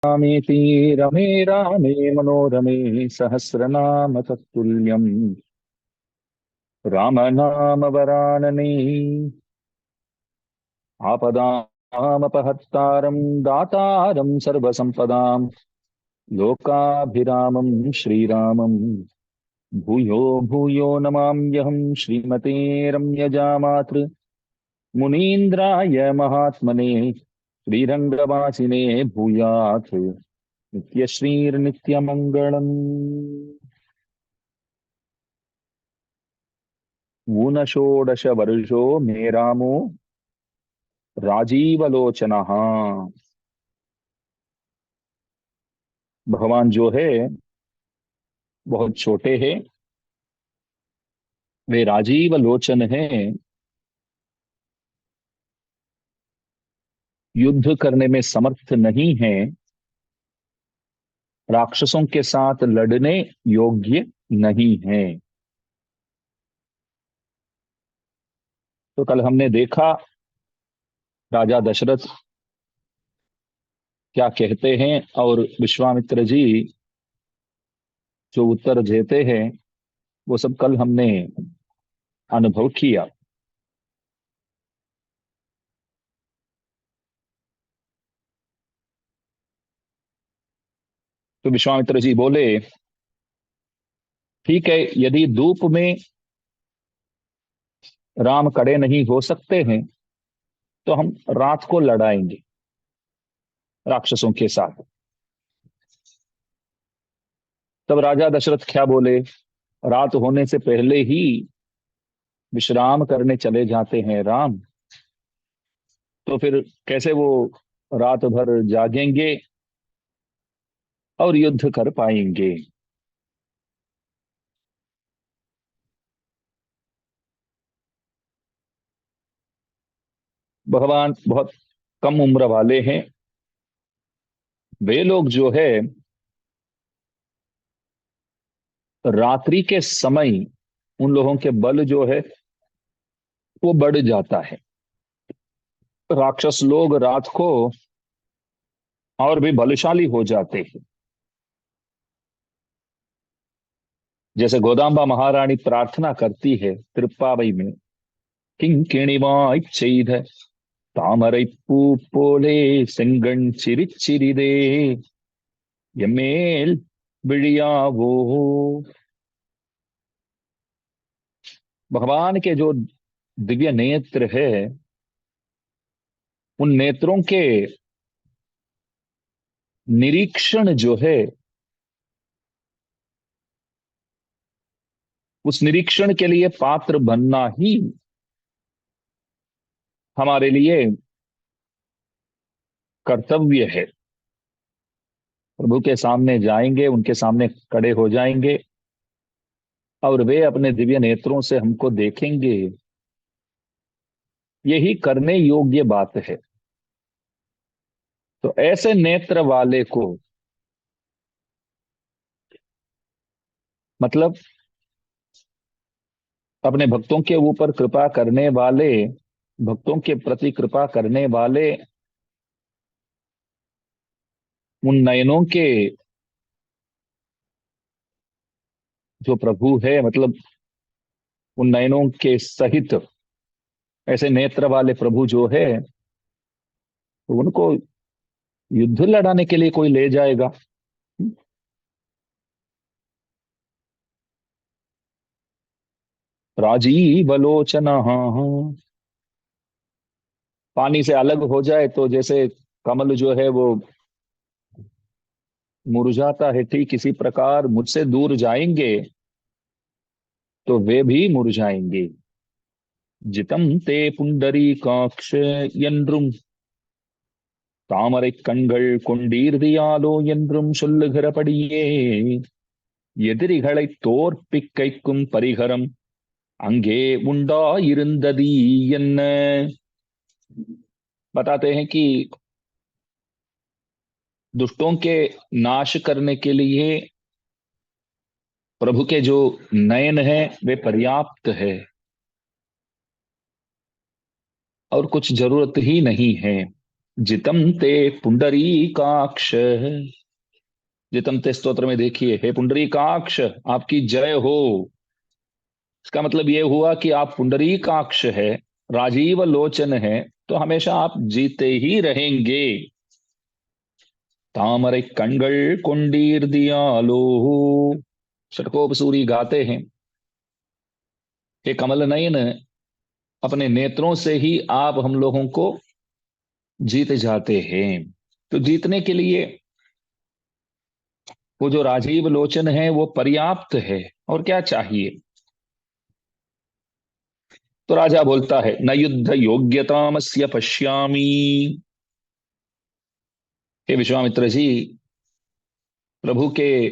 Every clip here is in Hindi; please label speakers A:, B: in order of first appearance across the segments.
A: रामेति रमे रामे मनोरमे सहस्रनाम तत्तुल्यम् रामनाम वरानने आपदामपहत्तारं दातारं सर्वसम्पदां लोकाभिरामं श्रीरामं भूयो भूयो नमाम्यहं श्रीमते रम्यजामातृ मुनीन्द्राय महात्मने श्रीरङ्गवासिने भूयात् नित्यश्रीर्नित्यमङ्गलम्। ऊनषोडश वर्षो मे रामो राजीवलोचनः। भगवान जो है बहुत छोटे हैं, वे राजीव लोचन हैं। युद्ध करने में समर्थ नहीं है, राक्षसों के साथ लड़ने योग्य नहीं है। तो कल हमने देखा राजा दशरथ क्या कहते हैं और विश्वामित्र जी जो उत्तर देते हैं, वो सब कल हमने अनुभव किया। तो विश्वामित्र जी बोले, ठीक है, यदि धूप में राम खड़े नहीं हो सकते हैं तो हम रात को लड़ाएंगे राक्षसों के साथ। तब राजा दशरथ क्या बोले, रात होने से पहले ही विश्राम करने चले जाते हैं राम, तो फिर कैसे वो रात भर जागेंगे और युद्ध कर पाएंगे। भगवान बहुत कम उम्र वाले हैं। वे लोग जो है रात्रि के समय उन लोगों के बल जो है वो बढ़ जाता है। राक्षस लोग रात को और भी बलशाली हो जाते हैं। जैसे गोदाम्बा महारानी प्रार्थना करती है திருப்பாவை में, கிங்கிணிவாய் செய்த தாமரை பூ போலே செங்கண் சிரிச்சிரிதே எம்மேல் விழிयावो। भगवान के जो दिव्य नेत्र है, उन नेत्रों के निरीक्षण जो है, उस निरीक्षण के लिए पात्र बनना ही हमारे लिए कर्तव्य है। प्रभु के सामने जाएंगे, उनके सामने खड़े हो जाएंगे और वे अपने दिव्य नेत्रों से हमको देखेंगे। यही करने योग्य बात है। तो ऐसे नेत्र वाले को, मतलब अपने भक्तों के ऊपर कृपा करने वाले, भक्तों के प्रति कृपा करने वाले उन नयनों के जो प्रभु है, मतलब उन नयनों के सहित ऐसे नेत्र वाले प्रभु जो है, तो उनको युद्ध लड़ाने के लिए कोई ले जाएगा। राजीव लोचन, हाँ, पानी से अलग हो जाए तो जैसे कमल जो है वो मुरझाता है, ठीक इसी प्रकार मुझसे दूर जाएंगे तो वे भी मुरझाएंगे। जितम ते पुंडरीकाक्ष என்றும் தாமரை கண்கள் கொண்டீர்தியாலோ என்றும் சொல்லுகிறபடியே எதிரிகளை தோற்பிக்கைக்கும் பரிகரம் அங்கே உண்டாயிருந்தது என்ன। बताते हैं कि दुष्टों के नाश करने के लिए प्रभु के जो नयन है वे पर्याप्त है और कुछ जरूरत ही नहीं है। जितम ते पुंडरीकाक्ष। जितम ते स्तोत्र में देखिए, हे पुंडरीकाक्ष आपकी जय हो। इसका मतलब ये हुआ कि आप पुंडरीकाक्ष है, राजीव लोचन है, तो हमेशा आप जीते ही रहेंगे। तामरे कणगल कुंडीर दियालो। षटकोपसूरी गाते हैं, हे कमल नयन, अपने नेत्रों से ही आप हम लोगों को जीत जाते हैं। तो जीतने के लिए वो जो राजीव लोचन है वो पर्याप्त है, और क्या चाहिए। तो राजा बोलता है, न युद्ध योग्यतामस्य पश्यामी। हे विश्वामित्र जी, प्रभु के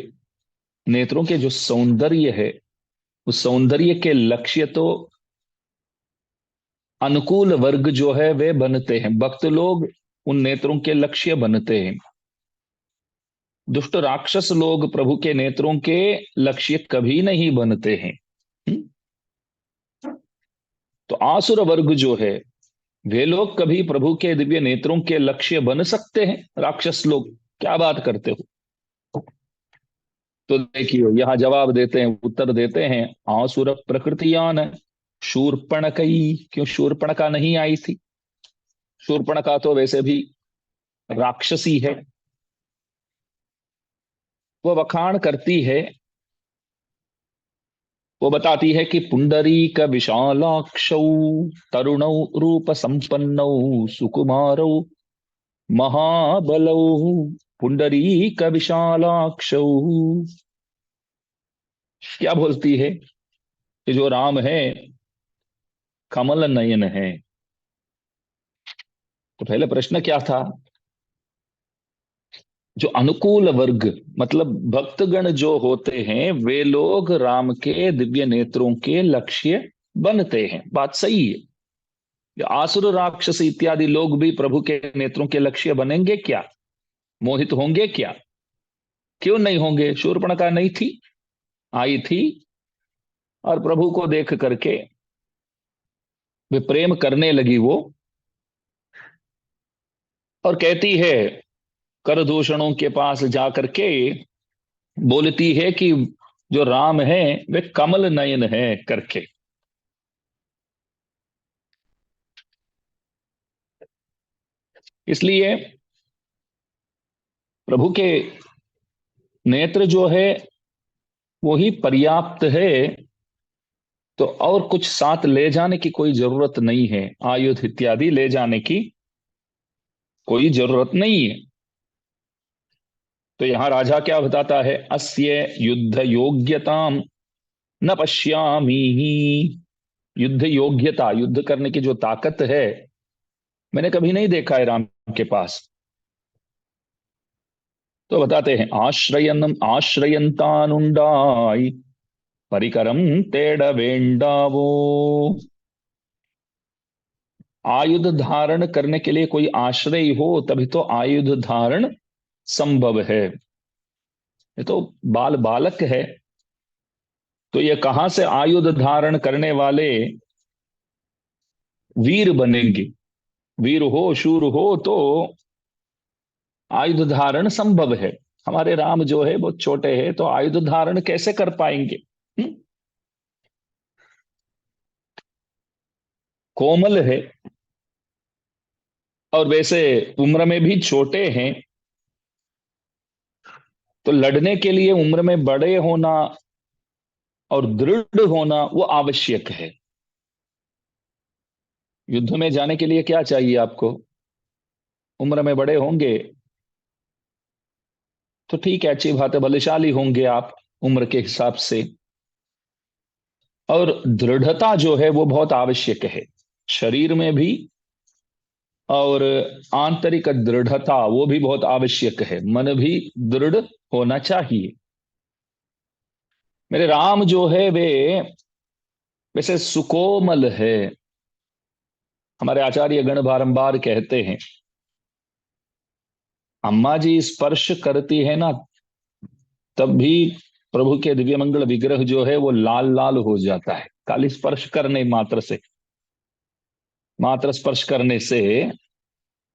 A: नेत्रों के जो सौंदर्य है, उस सौंदर्य के लक्ष्य तो अनुकूल वर्ग जो है वे बनते हैं, भक्त लोग उन नेत्रों के लक्ष्य बनते हैं। दुष्ट राक्षस लोग प्रभु के नेत्रों के लक्ष्य कभी नहीं बनते हैं। हम्म? तो आसुर वर्ग जो है, वे लोग कभी प्रभु के दिव्य नेत्रों के लक्ष्य बन सकते हैं? राक्षस लोग, क्या बात करते हो। तो देखिए यहां जवाब देते हैं, उत्तर देते हैं, आसुर प्रकृतियान शूर्पणकई। क्यों शूर्पणखा नहीं आई थी? शूर्पणखा तो वैसे भी राक्षसी है। वो वखाण करती है, वो बताती है कि पुंडरीक विशालाक्षौ तरुणौ रूप संपन्नौ सुकुमारौ महाबलौ। पुंडरीक विशालाक्षौ, क्या बोलती है कि जो राम है कमल नयन है। तो पहले प्रश्न क्या था? जो अनुकूल वर्ग, मतलब भक्तगण जो होते हैं, वे लोग राम के दिव्य नेत्रों के लक्ष्य बनते हैं, बात सही है। ये आसुर राक्षस इत्यादि लोग भी प्रभु के नेत्रों के लक्ष्य बनेंगे क्या? मोहित होंगे क्या? क्यों नहीं होंगे? शूर्पणखा नहीं थी? आई थी, और प्रभु को देख करके वे प्रेम करने लगी वो, और कहती है, कर दूषणों के पास जाकर के बोलती है कि जो राम है वे कमल नयन है करके। इसलिए प्रभु के नेत्र जो है वो ही पर्याप्त है। तो और कुछ साथ ले जाने की कोई जरूरत नहीं है, आयुध इत्यादि ले जाने की कोई जरूरत नहीं है। तो यहां राजा क्या बताता है, अस्य युद्ध योग्यताम न पश्यामी। युद्ध योग्यता, युद्ध करने की जो ताकत है, मैंने कभी नहीं देखा है राम के पास। तो बताते हैं, आश्रयन आश्रयंतानुंडाई परिकरम तेड़ वेंडावो। आयुध धारण करने के लिए कोई आश्रय हो तभी तो आयुध धारण संभव है। ये तो बाल बालक है, तो ये कहां से आयुध धारण करने वाले वीर बनेंगे? वीर हो, शूर हो तो आयुध धारण संभव है। हमारे राम जो है वो छोटे हैं, तो आयुध धारण कैसे कर पाएंगे? हम्म? कोमल है, और वैसे उम्र में भी छोटे हैं, तो लड़ने के लिए उम्र में बड़े होना और दृढ़ होना वो आवश्यक है। युद्ध में जाने के लिए क्या चाहिए आपको? उम्र में बड़े होंगे तो ठीक है, अच्छी बात है, बलशाली होंगे आप उम्र के हिसाब से। और दृढ़ता जो है वो बहुत आवश्यक है, शरीर में भी, और आंतरिक दृढ़ता वो भी बहुत आवश्यक है, मन भी दृढ़ होना चाहिए। मेरे राम जो है वे वैसे सुकोमल है। हमारे आचार्य गण बारंबार कहते हैं, अम्मा जी स्पर्श करती है ना, तब भी प्रभु के दिव्य मंगल विग्रह जो है वो लाल लाल हो जाता है, खाली स्पर्श करने मात्र से, मात्र स्पर्श करने से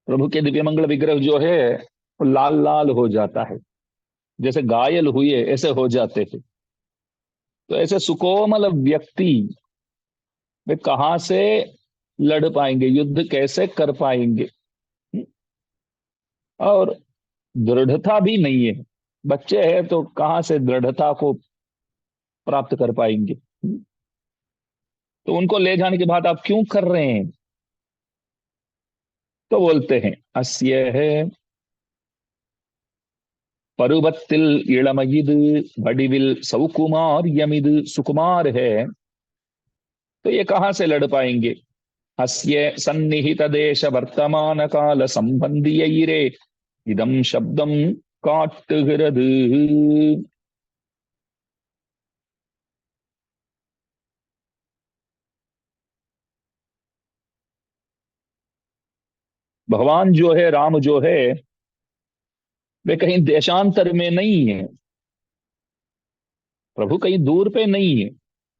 A: प्रभु के दिव्य मंगल विग्रह जो है वो लाल लाल हो जाता है, जैसे घायल हुए ऐसे हो जाते हैं। तो ऐसे सुकोमल व्यक्ति वे कहाँ से लड़ पाएंगे, युद्ध कैसे कर पाएंगे? और दृढ़ता भी नहीं है, बच्चे हैं तो कहाँ से दृढ़ता को प्राप्त कर पाएंगे? तो उनको ले जाने के बाद आप क्यों कर रहे हैं? तो बोलते हैं अस्य है परुवत्तिल इளமயிது வடிவில் सौकुमार्यमिद, सुकुमार है। तो ये कहाँ से लड़ पाएंगे? अस्य सन्निहित देश वर्तमान काल संबंधियैरे इदम शब्दम काட்டுகிறது। भगवान जो है, राम जो है, वे कहीं देशांतर में नहीं है। प्रभु कहीं दूर पे नहीं है।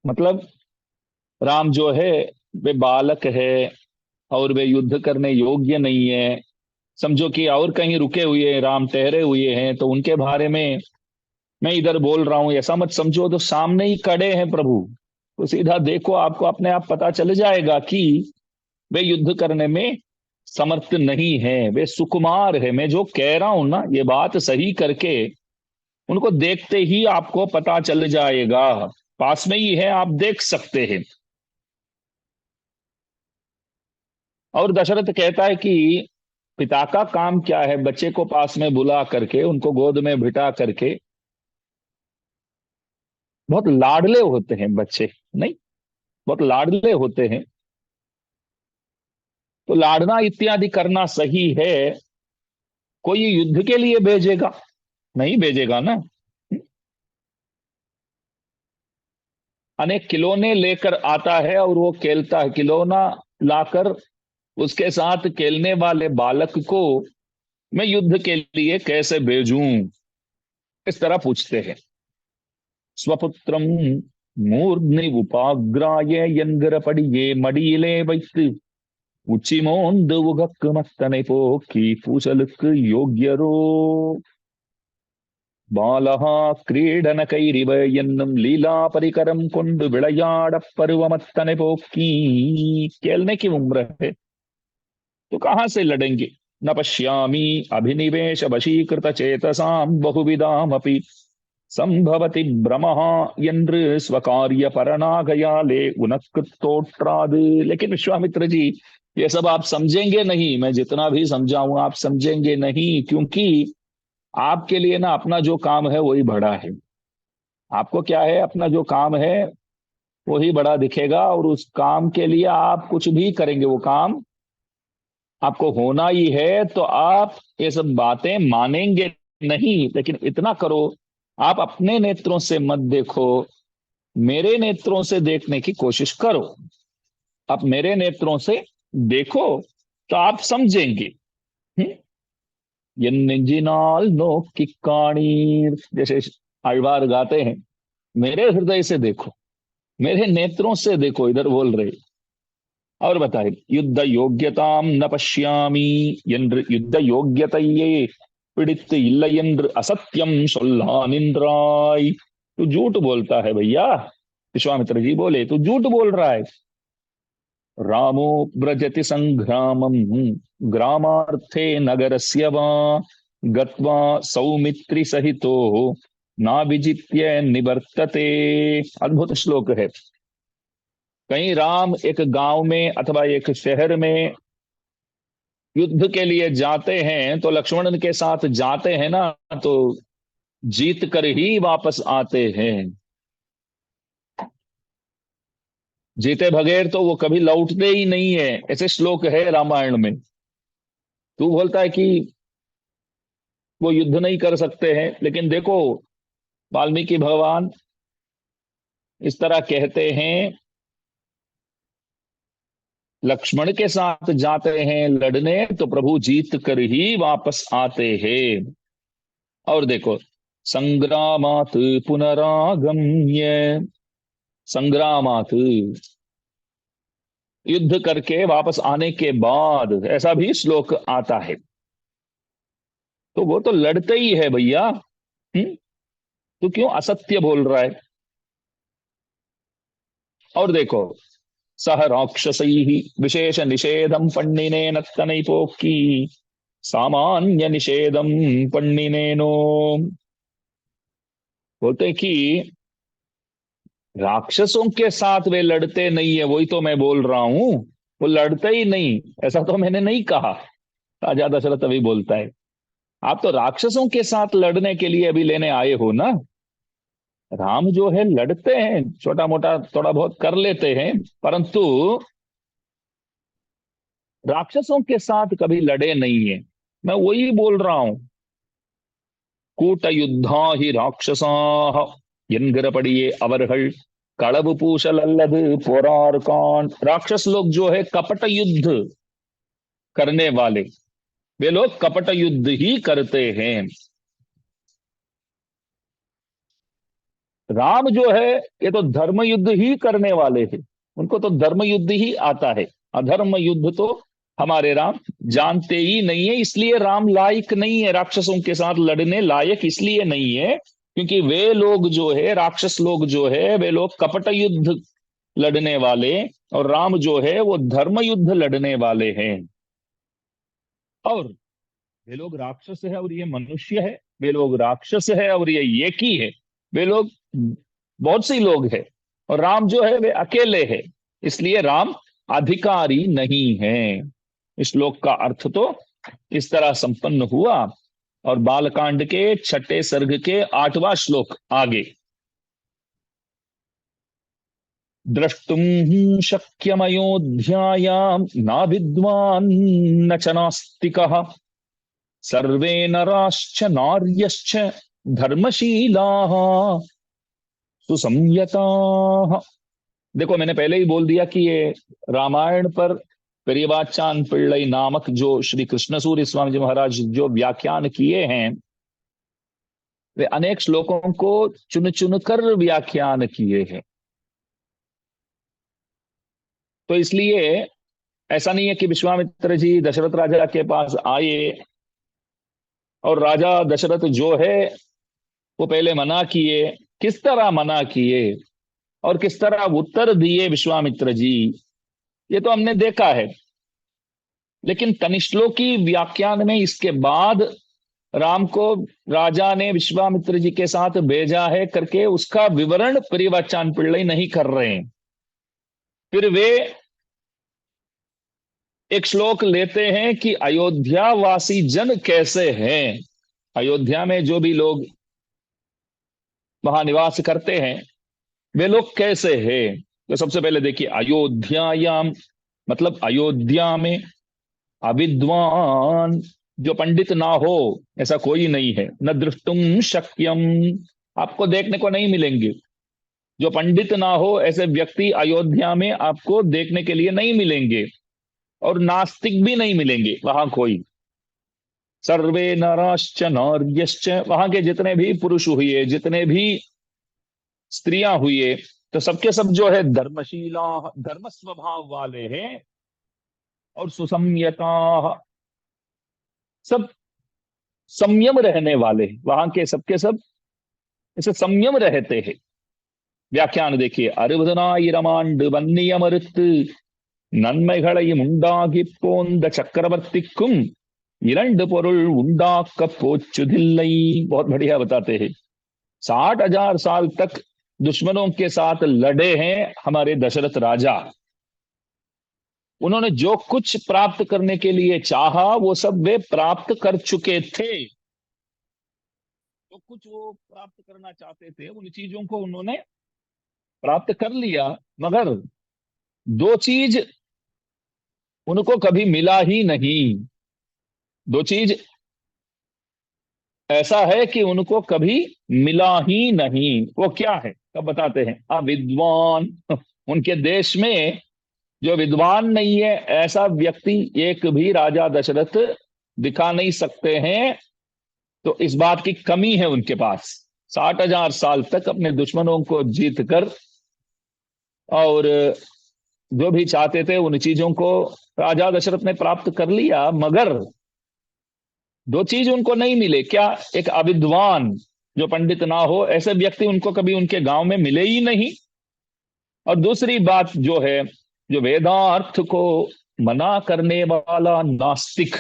A: मतलब राम जो है वे बालक है और वे युद्ध करने योग्य नहीं है। समझो कि और कहीं रुके हुए हैं, राम ठहरे हुए हैं, तो उनके बारे में मैं इधर बोल रहा हूं ऐसा मत समझो। तो सामने ही खड़े हैं प्रभु, तो सीधा देखो, आपको अपने आप पता चल जाएगा कि वे युद्ध करने में समर्थ नहीं है, वे सुकुमार है। मैं जो कह रहा हूं ना, ये बात सही करके उनको देखते ही आपको पता चल जाएगा। पास में ही है, आप देख सकते हैं। और दशरथ कहता है कि पिता का काम क्या है? बच्चे को पास में बुला करके, उनको गोद में बिठा करके, बहुत लाडले होते हैं बच्चे, नहीं, बहुत लाडले होते हैं। तो लाड़ना इत्यादि करना सही है? कोई युद्ध के लिए भेजेगा? नहीं भेजेगा ना। अनेक खिलौने लेकर आता है और वो खेलता है, खिलौना लाकर उसके साथ खेलने वाले बालक को मैं युद्ध के लिए कैसे भेजूं? इस तरह पूछते हैं। स्वपुत्रम मूर्ध्नि उपाग्राय यंगरपडिये मडिயிலே வைத்து உச்சிமோந்து உகக்கு மத்தனை போக்கி பூசலுக்கு யோக்கியரோ பாலஹா கிரீடன கைரிவ என்னும் लीला परिकरम கொண்டு விளையாடப் பருவமத்தனை போக்கி। खेलने की उम्र है तो कहां से लड़ेंगे? न पश्यामी अभिनिवेश वशीकृत चेतसाम बहुविदाम अपि संभवति भ्रमः என்று स्वकार्य பரணாகயாலே உனக்கு தோற்றாது। लेकिन विश्वामित्र जी, ये सब आप समझेंगे नहीं, मैं जितना भी समझाऊं आप समझेंगे नहीं, क्योंकि आपके लिए ना अपना जो काम है वही बड़ा है। आपको क्या है, अपना जो काम है वही बड़ा दिखेगा, और उस काम के लिए आप कुछ भी करेंगे, वो काम आपको होना ही है। तो आप ये सब बातें मानेंगे नहीं। लेकिन इतना करो, आप अपने नेत्रों से मत देखो, मेरे नेत्रों से देखने की कोशिश करो। आप मेरे नेत्रों से देखो तो आप समझेंगे। हम्म? नोक नोकी काणीर, जैसे आழ்वार गाते हैं, मेरे हृदय से देखो, मेरे नेत्रों से देखो, इधर बोल रहे। और बताए युद्ध योग्यताम न पश्यामी என்று युद्ध योग्यतैये பிடித்து இல்லை என்று असत्यम சொல்லான் நின்றாய்। तू झूठ बोलता है भैया। विश्वामित्र जी बोले, तू झूठ बोल रहा है। रामो व्रजति संग्रामम ग्रामार्थे नगरस्य वा गत्वा सौमित्री सहितो ना विजित्य निवर्तते। अद्भुत श्लोक है। कहीं राम एक गांव में अथवा एक शहर में युद्ध के लिए जाते हैं, तो लक्ष्मण के साथ जाते हैं ना, तो जीत कर ही वापस आते हैं। जीते बगैर तो वो कभी लौटते ही नहीं है, ऐसे श्लोक है रामायण में। तू बोलता है कि वो युद्ध नहीं कर सकते हैं, लेकिन देखो वाल्मीकि भगवान इस तरह कहते हैं, लक्ष्मण के साथ जाते हैं लड़ने तो प्रभु जीत कर ही वापस आते हैं। और देखो, संग्रामात पुनरागम्य, संग्रामात युद्ध करके वापस आने के बाद, ऐसा भी श्लोक आता है। तो वो तो लड़ते ही है भैया। तो क्यों असत्य बोल रहा है? और देखो, सह राक्षसैः विशेष निषेधम पण्डिने नत्तनैपोक्की सामान्य निषेधम पण्डिनेनो। बोलते हैं कि राक्षसों के साथ वे लड़ते नहीं है, वही तो मैं बोल रहा हूं। वो लड़ते ही नहीं, ऐसा तो मैंने नहीं कहा। राजा दशरथ अभी बोलता है, आप तो राक्षसों के साथ लड़ने के लिए अभी लेने आए हो ना। राम जो है लड़ते हैं, छोटा मोटा थोड़ा बहुत कर लेते हैं, परंतु राक्षसों के साथ कभी लड़े नहीं है। मैं वही बोल रहा हूं। कूट युद्धा ही राक्षसा என்கிறபடியே அவர்கள் களவு பூசல் அல்லது போரார்கான்। राक्षस लोग जो है कपट युद्ध करने वाले, वे लोग कपट युद्ध ही करते हैं। राम जो है ये तो धर्म युद्ध ही करने वाले हैं। उनको तो धर्म युद्ध ही आता है। अधर्म युद्ध तो हमारे राम जानते ही नहीं है। इसलिए राम लायक नहीं है, राक्षसों के साथ लड़ने लायक इसलिए नहीं है क्योंकि वे लोग जो है, राक्षस लोग जो है, वे लोग कपट युद्ध लड़ने वाले, और राम जो है वो धर्म युद्ध लड़ने वाले हैं। और वे लोग राक्षस है और ये मनुष्य है, वे लोग राक्षस है और ये एक ही है। वे लोग बहुत सी लोग हैं, और राम जो है वे अकेले है। इसलिए राम अधिकारी नहीं है। इस श्लोक का अर्थ तो इस तरह संपन्न हुआ। और बालकांड के छठे सर्ग के 8वां श्लोक आगे, द्रष्टुम शक्यमयोध्यायां ना विद्वान् न च नास्तिकः सर्वे नराश्च नार्यश्च धर्मशीलाः सुसंयताः। देखो, मैंने पहले ही बोल दिया कि ये रामायण पर पेरियवाचान पिल्लई नामक जो श्री कृष्ण सूर्य स्वामी जी महाराज जो व्याख्यान किए हैं, वे अनेक श्लोकों को चुन चुन कर व्याख्यान किए हैं। तो इसलिए ऐसा नहीं है कि विश्वामित्र जी दशरथ राजा के पास आए और राजा दशरथ जो है वो पहले मना किए। किस तरह मना किए और किस तरह उत्तर दिए विश्वामित्र जी, ये तो हमने देखा है। लेकिन तनिश्लोकी व्याख्यान में इसके बाद राम को राजा ने विश्वामित्र जी के साथ भेजा है करके उसका विवरण पेरियवाचान पिल्लई नहीं कर रहे हैं। फिर वे एक श्लोक लेते हैं कि अयोध्यावासी जन कैसे हैं, अयोध्या में जो भी लोग वहां निवास करते हैं वे लोग कैसे हैं। तो सबसे पहले देखिए, अयोध्यायाम मतलब अयोध्या में, अविद्वान जो पंडित ना हो ऐसा कोई नहीं है, न दृष्टुम शक्यम आपको देखने को नहीं मिलेंगे। जो पंडित ना हो ऐसे व्यक्ति अयोध्या में आपको देखने के लिए नहीं मिलेंगे, और नास्तिक भी नहीं मिलेंगे वहां कोई। सर्वे नराश्च नार्यश्च, वहां के जितने भी पुरुष हुए, जितने भी स्त्रियां हुए, तो सबके सब जो है धर्मशीला, धर्म स्वभाव वाले हैं। और सुसंयता, सब संयम रहने वाले, वहां के सबके सब ऐसे संयम रहते हैं। व्याख्यान देखिए, अरुवदनायिरमांड वन्नियमरुत् நன்மைகளையும் உண்டாகி போந்த चक्रवर्तिக்கும் இரண்டு பொருள் உண்டாக்க போச்சுதில்லை। बहुत बढ़िया बताते हैं। 60,000 साल तक दुश्मनों के साथ लड़े हैं हमारे दशरथ राजा। उन्होंने जो कुछ प्राप्त करने के लिए चाहा वो सब वे प्राप्त कर चुके थे। जो कुछ वो प्राप्त करना चाहते थे उन चीजों को उन्होंने प्राप्त कर लिया, मगर दो चीज उनको कभी मिला ही नहीं। दो चीज ऐसा है कि उनको कभी मिला ही नहीं। वो क्या है तब बताते हैं। अविद्वान, उनके देश में जो विद्वान नहीं है ऐसा व्यक्ति एक भी राजा दशरथ दिखा नहीं सकते हैं। तो इस बात की कमी है उनके पास। 60,000 साल तक अपने दुश्मनों को जीत कर और जो भी चाहते थे उन चीजों को राजा दशरथ ने प्राप्त कर लिया, मगर दो चीज उनको नहीं मिले। क्या? एक अविद्वान, जो पंडित ना हो, ऐसे व्यक्ति उनको कभी उनके गांव में मिले ही नहीं। और दूसरी बात जो है, जो वेदार्थ को मना करने वाला नास्तिक,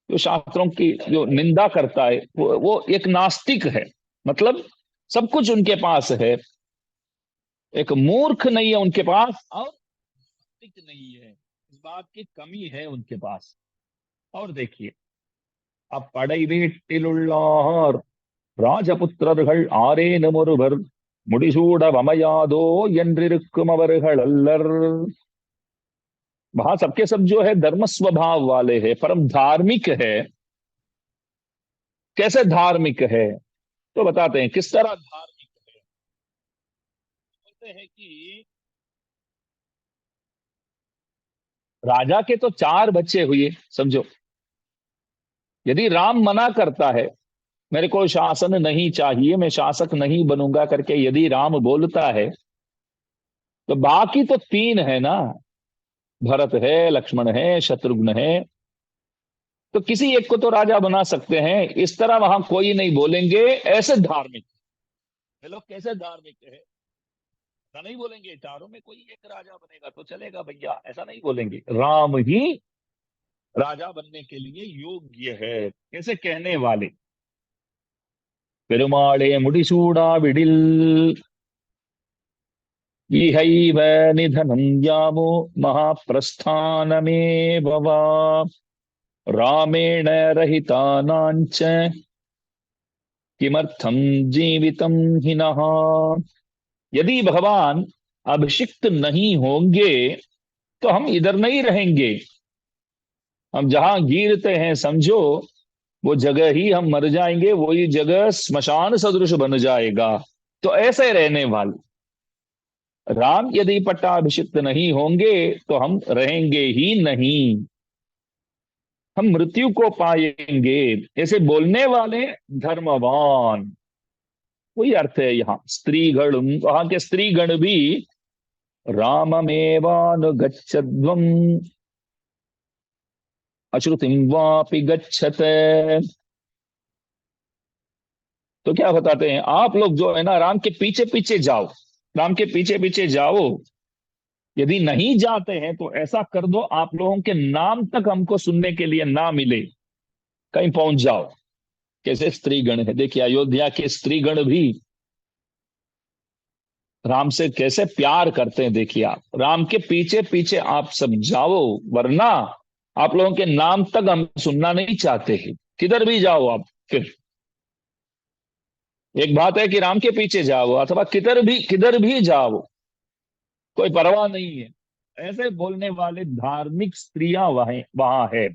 A: जो शास्त्रों की जो निंदा करता है, वो एक नास्तिक है। मतलब सब कुछ उनके पास है, एक मूर्ख नहीं है उनके पास, और नास्तिक नहीं है, इस बात की कमी है उनके पास। और देखिए, अब पड़ை வீட்டிலுள்ளார் ராஜபுத்திரர்கள் ஆரேனும் ஒருவர் முடிசூட வமையாதோ என்றிருக்கும் அவர்கள் அல்லர்। वहां सबके सब जो है धर्म स्वभाव वाले हैं, परम धार्मिक है। कैसे धार्मिक है? तो बताते हैं किस तरह धार्मिक है। बोलते हैं कि राजा के तो चार बच्चे हुए, समझो। यदि राम मना करता है, मेरे को शासन नहीं चाहिए, मैं शासक नहीं बनूंगा करके यदि राम बोलता है, तो बाकी तो तीन है ना, भरत है, लक्ष्मण है, शत्रुघ्न है। तो किसी एक को तो राजा बना सकते हैं, इस तरह वहां कोई नहीं बोलेंगे ऐसे धार्मिक। ये लोग कैसे धार्मिक है, ऐसा नहीं बोलेंगे चारों में कोई एक राजा बनेगा तो चलेगा भैया, ऐसा नहीं बोलेंगे। राम ही राजा बनने के लिए योग्य है, कैसे कहने वाले। பெருமாளே முடிசூடாவிடில் इहैव निधनं यामो महाप्रस्थानमेव वा रामेण रहितानाञ्च किमर्थं जीवितं हिनः। यदि भगवान अभिषिक्त नहीं होंगे तो हम इधर नहीं रहेंगे। हम जहां गिरते हैं, समझो वो जगह ही हम मर जाएंगे, वही जगह स्मशान सदृश बन जाएगा। तो ऐसे रहने वाले राम यदि पट्टाभिषिक्त नहीं होंगे तो हम रहेंगे ही नहीं, हम मृत्यु को पाएंगे। ऐसे बोलने वाले धर्मवान, वही अर्थ है यहाँ। स्त्रीगण, वहां के स्त्रीगण भी राममेवानुगच्छध्वम् अश्रुतिं वापि गच्छत। तो क्या बताते हैं, आप लोग जो है ना, राम के पीछे पीछे जाओ, राम के पीछे पीछे जाओ। यदि नहीं जाते हैं तो ऐसा कर दो, आप लोगों के नाम तक हमको सुनने के लिए ना मिले, कहीं पहुंच जाओ। कैसे स्त्रीगण है, देखिए अयोध्या के स्त्रीगण भी राम से कैसे प्यार करते हैं। देखिए आप राम के पीछे पीछे आप सब जाओ, वरना आप लोगों के नाम तक हम सुनना नहीं चाहते हैं। किधर भी जाओ आप, फिर एक बात है कि राम के पीछे जाओ अथवा किधर भी जाओ, कोई परवाह नहीं है। ऐसे बोलने वाले धार्मिक स्त्रियां वहां वहां है।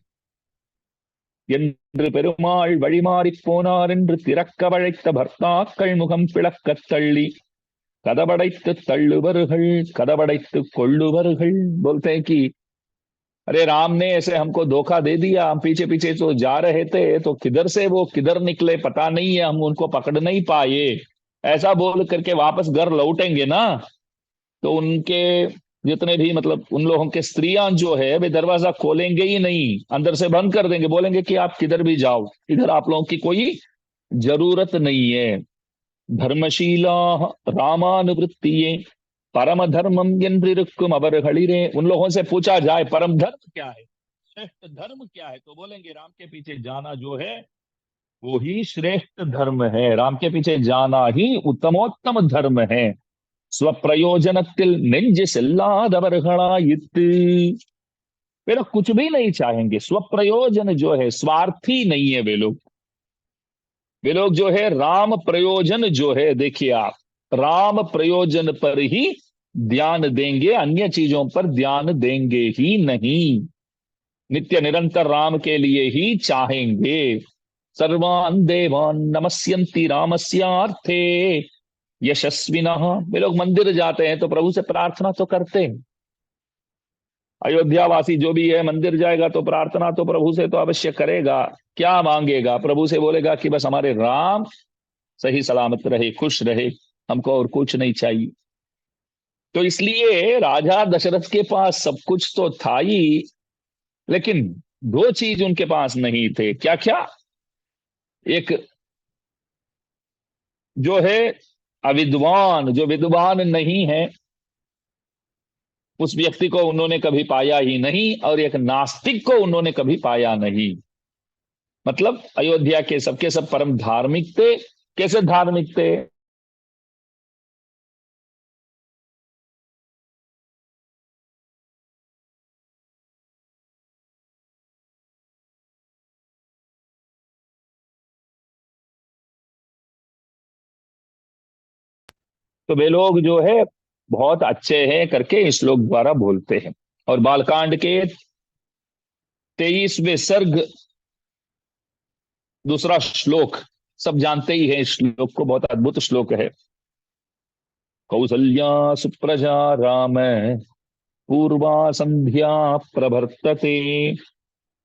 A: என்று பெருமாள் வழிமாறிப் போனார் என்று திறக்க வழைத்த பர்த்தாக்கள் முகம் பிளக்கத் தள்ளி கதவடைத்து தள்ளுவர்கள் கதவடைத்து கொள்ளுவர்கள்। बोलते हैं कि अरे राम ने ऐसे हमको धोखा दे दिया, हम पीछे पीछे तो जा रहे थे, तो किधर से वो किधर निकले पता नहीं है, हम उनको पकड़ नहीं पाए। ऐसा बोल करके वापस घर लौटेंगे ना, तो उनके जितने भी मतलब उन लोगों के स्त्रियां जो है वे दरवाजा खोलेंगे ही नहीं, अंदर से बंद कर देंगे, बोलेंगे कि आप किधर भी जाओ, इधर आप लोगों की कोई जरूरत नहीं है। धर्मशीला रामानुवृत्ति परम धर्मम என்றிருக்கும் அவர்களிலே। उन लोगों से पूछा जाए परम धर्म क्या है, श्रेष्ठ धर्म क्या है, तो बोलेंगे राम के पीछे जाना जो है वो ही श्रेष्ठ धर्म है, राम के पीछे जाना ही उत्तमोत्तम धर्म है। स्वप्रयोजनத்தில் நெஞ்சு செல்லாதவர்களாயிற்று। वे लोग कुछ भी नहीं चाहेंगे, स्वप्रयोजन जो है, स्वार्थी नहीं है वे लोग। वे लोग जो है राम प्रयोजन जो है, देखिए आप, राम प्रयोजन पर ही ध्यान देंगे, अन्य चीजों पर ध्यान देंगे ही नहीं। नित्य निरंतर राम के लिए ही चाहेंगे। सर्वान देवान नमस्यन्ति रामस्यार्थे यशस्विनः। वे लोग मंदिर जाते हैं तो प्रभु से प्रार्थना तो करते हैं। अयोध्यावासी जो भी है मंदिर जाएगा तो प्रार्थना तो प्रभु से तो अवश्य करेगा। क्या मांगेगा? प्रभु से बोलेगा कि बस हमारे राम सही सलामत रहे, खुश रहे, हमको और कुछ नहीं चाहिए। तो इसलिए राजा दशरथ के पास सब कुछ तो था ही, लेकिन दो चीज उनके पास नहीं थे। क्या क्या? एक जो है अविद्वान, जो विद्वान नहीं है, उस व्यक्ति को उन्होंने कभी पाया ही नहीं, और एक नास्तिक को उन्होंने कभी पाया नहीं। मतलब अयोध्या के सबके सब परम धार्मिक थे। कैसे धार्मिक थे? तो वे लोग जो है बहुत अच्छे हैं करके इस श्लोक द्वारा बोलते हैं। और बालकांड के 23वें सर्ग, दूसरा श्लोक, सब जानते ही हैं इस श्लोक को, बहुत अद्भुत श्लोक है। कौसल्या सुप्रजा राम पूर्वा संध्या प्रवर्तते,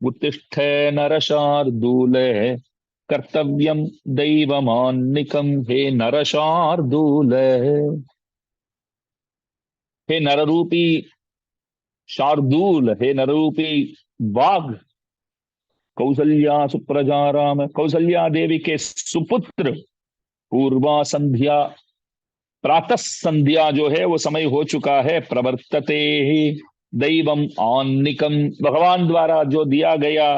A: उत्तिष्ठ नरशार्दूल, कर्तव्यम दैवमान्निकम। हे नरशार्दूल, हे नररूपी शार्दूल, हे नररूपी बाघ, कौसल्या सुप्रजा राम, कौसल्या देवी के सुपुत्र, पूर्वा संध्या, प्रातः संध्या जो है वो समय हो चुका है, प्रवर्तते ही दैवम आन्निकम, भगवान द्वारा जो दिया गया,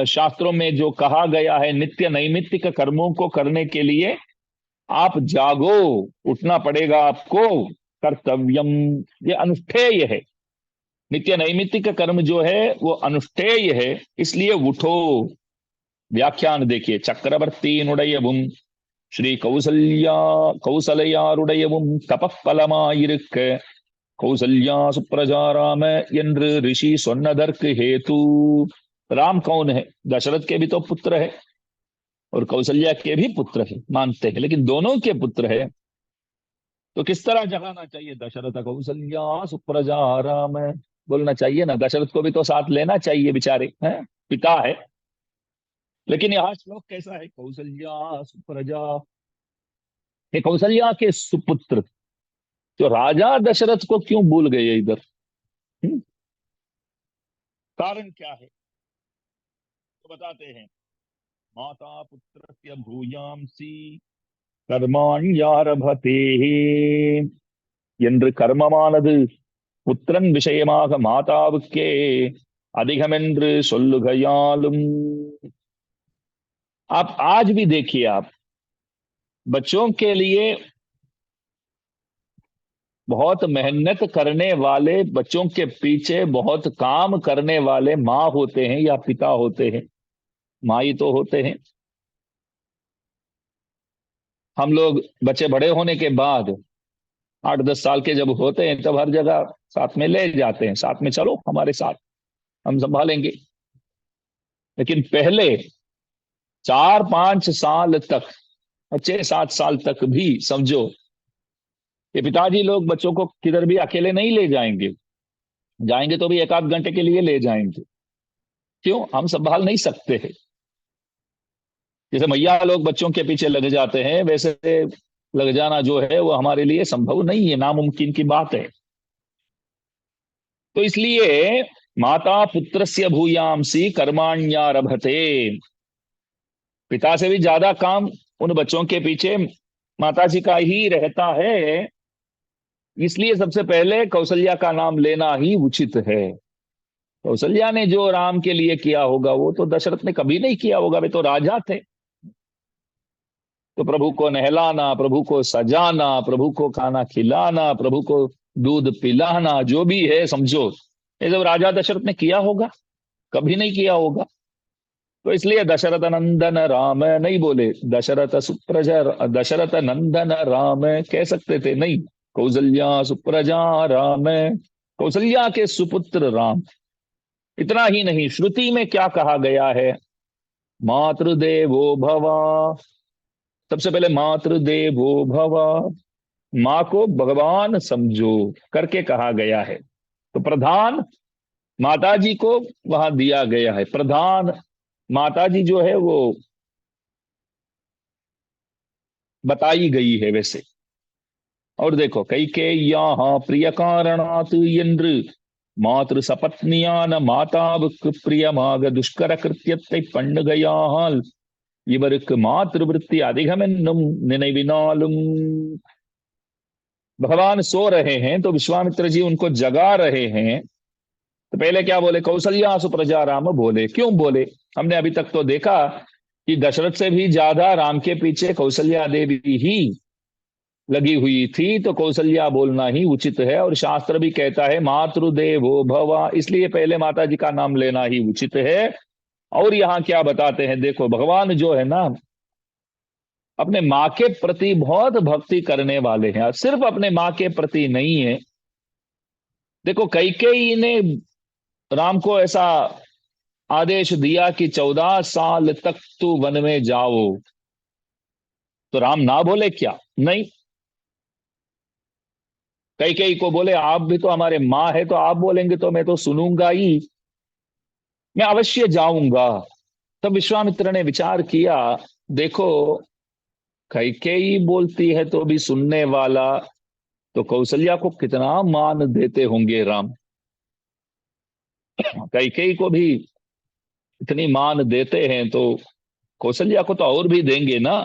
A: शास्त्रों में जो कहा गया है नित्य नैमित्तिक कर्मों को करने के लिए आप जागो, उठना पड़ेगा आपको। कर्तव्यम, ये अनुष्ठेय है। नित्य नैमित्तिक कर्म जो है वो अनुष्ठेय है, इसलिए उठो। व्याख्यान देखिए, चक्रवर्ती नुडयवुम श्री कौसल्या कौसलयारुடையவும் தபப்பலமாயிருக்க कौसल्या सुप्रजा राम என்று ऋषि சொன்னதற்கு हेतु। राम कौन है? दशरथ के भी तो पुत्र है और कौशल्या के भी पुत्र है, मानते हैं, लेकिन दोनों के पुत्र है। तो किस तरह जगाना चाहिए? दशरथ कौशल्या सुप्रजा राम बोलना चाहिए ना, दशरथ को भी तो साथ लेना चाहिए, बेचारे हैं, पिता है। लेकिन यहाँ श्लोक कैसा है? कौशल्या सुप्रजा, ये कौशल्या के सुपुत्र। तो राजा दशरथ को क्यों भूल गए इधर? हम्म? कारण क्या है? तो बताते हैं, माता पुत्रस्य भूयांसी कर्माण्यारभते என்று கர்மமானது புத்திரன் விஷயமாக மாதாவுக்கே அதிகமென்று சொல்லுகையாலும்। आप आज भी देखिए, आप बच्चों के लिए बहुत मेहनत करने वाले, बच्चों के पीछे बहुत काम करने वाले माँ होते हैं या पिता होते हैं, माँ ही तो होते हैं। हम लोग बच्चे बड़े होने के बाद 8-10 साल के जब होते हैं तब हर जगह साथ में ले जाते हैं, साथ में चलो हमारे साथ, हम संभालेंगे। लेकिन पहले 4-5 साल तक, 6-7 साल तक भी समझो, ये पिताजी लोग बच्चों को किधर भी अकेले नहीं ले जाएंगे, जाएंगे तो भी 1 आध घंटे के लिए ले जाएंगे। क्यों? हम संभाल नहीं सकते हैं। जैसे मैया लोग बच्चों के पीछे लग जाते हैं, वैसे लग जाना जो है वो हमारे लिए संभव नहीं है, नामुमकिन की बात है। तो इसलिए माता पुत्रस्य भूयांसी कर्माण्यारभते, पिता से भी ज्यादा काम उन बच्चों के पीछे माता जी का ही रहता है। इसलिए सबसे पहले कौशल्या का नाम लेना ही उचित है। कौशल्या ने जो राम के लिए किया होगा वो तो दशरथ ने कभी नहीं किया होगा, वे तो राजा थे। तो प्रभु को नहलाना, प्रभु को सजाना, प्रभु को खाना खिलाना, प्रभु को दूध पिलाना, जो भी है समझो, ये जब राजा दशरथ ने किया होगा? कभी नहीं किया होगा। तो इसलिए दशरथ नंदन राम नहीं बोले, दशरथ सुप्रजा, दशरथ नंदन राम कह सकते थे, नहीं, कौशल्या सुप्रजा राम, कौशल्या के सुपुत्र राम। इतना ही नहीं, श्रुति में क्या कहा गया है? मातृदेवो भवा, सबसे पहले मातृदेवो भवा, माँ को भगवान समझो करके कहा गया है। तो प्रधान माता जी को वहां दिया गया है, प्रधान माता जी जो है वो बताई गई है वैसे। और देखो கைகேய்யா प्रिय कारणात् என்று மாத்ரு சபத்னியான மாதாவுக்கு பிரியமாக துஷ்கர கிருத்தியத்தை பண்ணுகையால் இவருக்கு मातृवृत्ति அதிகம் என்னும் நினைவினாலும் भगवान सो रहे हैं तो विश्वामित्र जी उनको जगा रहे हैं। तो पहले क्या बोले, कौशल्या सुप्रजा राम बोले। क्यों बोले? हमने अभी तक तो देखा कि दशरथ से भी ज्यादा राम के पीछे कौशल्या देवी ही लगी हुई थी, तो कौशल्या बोलना ही उचित है। और शास्त्र भी कहता है मातृदेवो भव, इसलिए पहले माता जी का नाम लेना ही उचित है। और यहाँ क्या बताते हैं, देखो भगवान जो है ना अपने माँ के प्रति बहुत भक्ति करने वाले हैं, सिर्फ अपने माँ के प्रति नहीं है। देखो कैकेयी ने राम को ऐसा आदेश दिया कि 14 साल तक तू वन में जाओ, तो राम ना बोले क्या? नहीं, कैकेयी को बोले आप भी तो हमारे माँ है, तो आप बोलेंगे तो मैं तो सुनूंगा ही, मैं अवश्य जाऊंगा। तब विश्वामित्र ने विचार किया, देखो कैकेयी बोलती है तो भी सुनने वाला, तो कौशल्या को कितना मान देते होंगे राम। कैकेयी को भी इतनी मान देते हैं तो कौशल्या को तो और भी देंगे ना।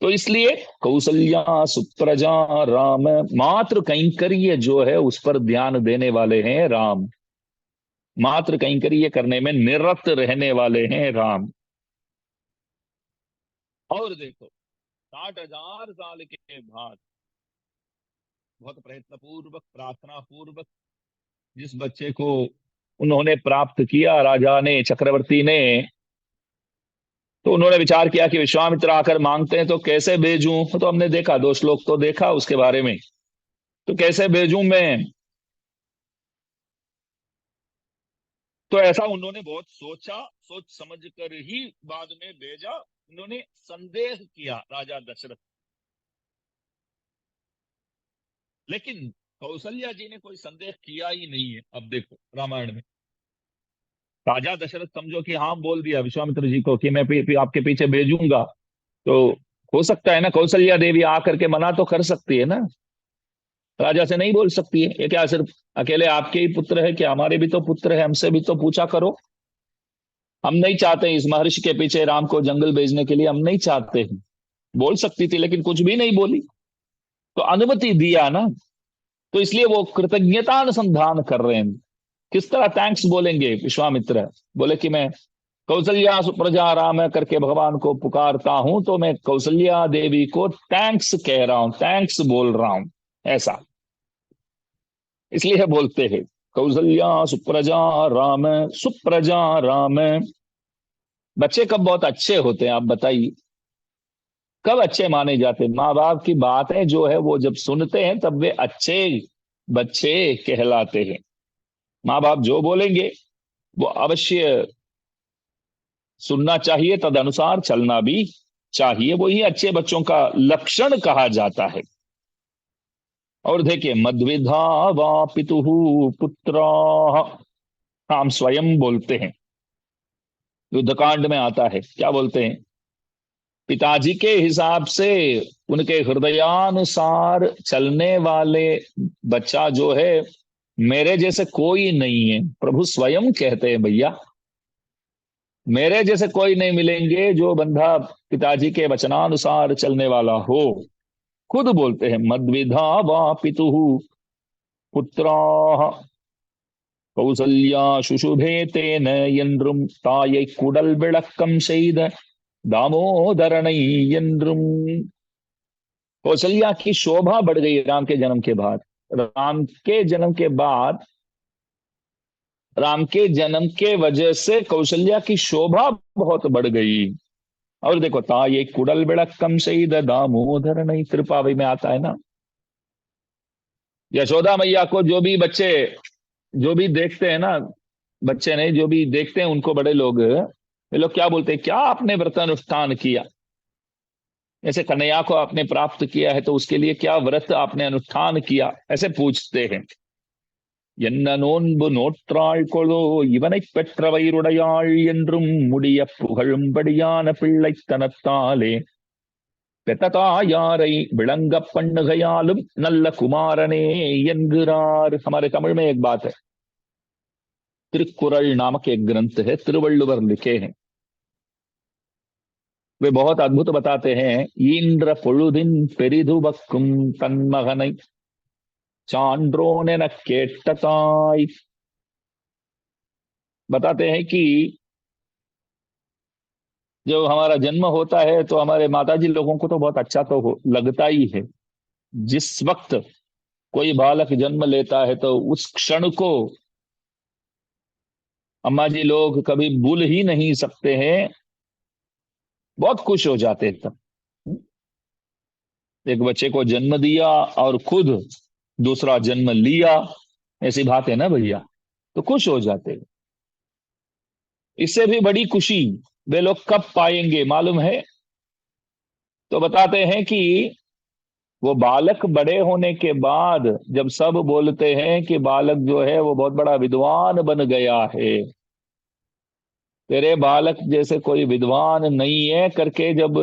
A: तो इसलिए कौशल्या सुप्रजा राम, मात्र कैंकर्य जो है उस पर ध्यान देने वाले हैं राम, मात्र कैंकर्य करने में निरत रहने वाले हैं राम। और देखो 60,000 साल के बाद बहुत प्रयत्न पूर्वक प्रार्थना पूर्वक जिस बच्चे को उन्होंने प्राप्त किया, राजा ने चक्रवर्ती ने, तो उन्होंने विचार किया कि विश्वामित्र आकर मांगते हैं तो कैसे भेजूं। तो हमने देखा, 2 श्लोक तो देखा उसके बारे में, तो कैसे भेजूं मैं। तो ऐसा उन्होंने बहुत सोचा, सोच समझ कर ही बाद में भेजा। उन्होंने संदेह किया राजा दशरथ, लेकिन कौशल्या जी ने कोई संदेह किया ही नहीं है। अब देखो रामायण में राजा दशरथ समझो कि हाँ बोल दिया विश्वामित्र जी को कि मैं आपके पीछे भेजूंगा, तो हो सकता है ना कौशल्या देवी आकर के मना तो कर सकती है ना, राजा से नहीं बोल सकती है। ये क्या सिर्फ अकेले आपके ही पुत्र है, क्या हमारे भी तो पुत्र है, हमसे भी तो पूछा करो। हम नहीं चाहते इस महर्षि के पीछे राम को जंगल भेजने के लिए, हम नहीं चाहते हैं। बोल सकती थी लेकिन कुछ भी नहीं बोली, तो अनुमति दिया ना। तो इसलिए वो कृतज्ञता अनुसंधान कर रहे हैं। किस तरह थैंक्स बोलेंगे विश्वामित्र? बोले कि मैं कौशल्या सुप्रजा राम करके भगवान को पुकारता हूं, तो मैं कौशल्या देवी को थैंक्स कह रहा हूं, थैंक्स बोल रहा हूं, ऐसा इसलिए बोलते हैं कौशल्या सुप्रजा राम, सुप्रजा राम। बच्चे कब बहुत अच्छे होते हैं आप बताइए, कब अच्छे माने जाते हैं? माँ बाप की बातें जो है वो जब सुनते हैं तब वे अच्छे बच्चे कहलाते हैं। माँ बाप जो बोलेंगे वो अवश्य सुनना चाहिए, तद अनुसार चलना भी चाहिए, वही अच्छे बच्चों का लक्षण कहा जाता है। और देखिए मद्विधा वा पितुः पुत्र, हम स्वयं बोलते हैं, युद्धकांड में आता है, क्या बोलते हैं? पिताजी के हिसाब से उनके हृदयानुसार चलने वाले बच्चा जो है मेरे जैसे कोई नहीं है। प्रभु स्वयं कहते हैं भैया मेरे जैसे कोई नहीं मिलेंगे जो बंधा पिताजी के वचनानुसार चलने वाला हो। खुद बोलते हैं मद्विधा वा पितुः पुत्राः கௌசல்யா சுஷுபே தேன என்றும் தாயை குடல் விளக்கம் செய்த दामोदरणी என்றும்। कौशल्या की शोभा बढ़ गई राम के जन्म के बाद। राम के जन्म के बाद, राम के जन्म के वजह से कौशल्या की शोभा बहुत बढ़ गई। और देखो ताये कुडल विளக்கம் செய்த दामोदरणी, त्रिपावी में आता है ना। यशोदा मैया को जो भी बच्चे जो भी देखते हैं ना, बच्चे नहीं जो भी देखते हैं उनको बड़े लोग, वे लोग क्या बोलते हैं, क्या आपने व्रत अनुष्ठान किया? जैसे कन्हैया को आपने प्राप्त किया है तो उसके लिए क्या व्रत आपने अनुष्ठान किया, ऐसे पूछते हैं। என்ன நோன்பு நோற்றாள்கொளோ இவனை பெற்றவயிருடையாள் என்றும் முடிய புகழும்படியான பிள்ளைத்தனத்தாலே பெத்ததாயாரை விளங்க பண்ணுகையாலும் நல்ல कुमारने என்கிறார். हमारे तमिल में एक बात है, तिरुकुरल नामक एक ग्रंथ है, तिरुवल्लुवर लिखे हैं, वे बहुत अद्भुत बताते हैं। ஈன்ற பொழுதின் பெரிதுபக்கும் தன்மகனை சான்றோன் எனக் கேட்ட தாய், बताते हैं कि जब हमारा जन्म होता है तो हमारे माताजी लोगों को तो बहुत अच्छा तो लगता ही है। जिस वक्त कोई बालक जन्म लेता है तो उस क्षण को अम्मा जी लोग कभी भूल ही नहीं सकते हैं, बहुत खुश हो जाते हैं तब। एक बच्चे को जन्म दिया और खुद दूसरा जन्म लिया, ऐसी बात है ना भैया, तो खुश हो जाते हैं। इससे भी बड़ी खुशी वे लोग कब पाएंगे मालूम है? तो बताते हैं कि वो बालक बड़े होने के बाद, जब सब बोलते हैं कि बालक जो है वो बहुत बड़ा विद्वान बन गया है, तेरे बालक जैसे कोई विद्वान नहीं है करके जब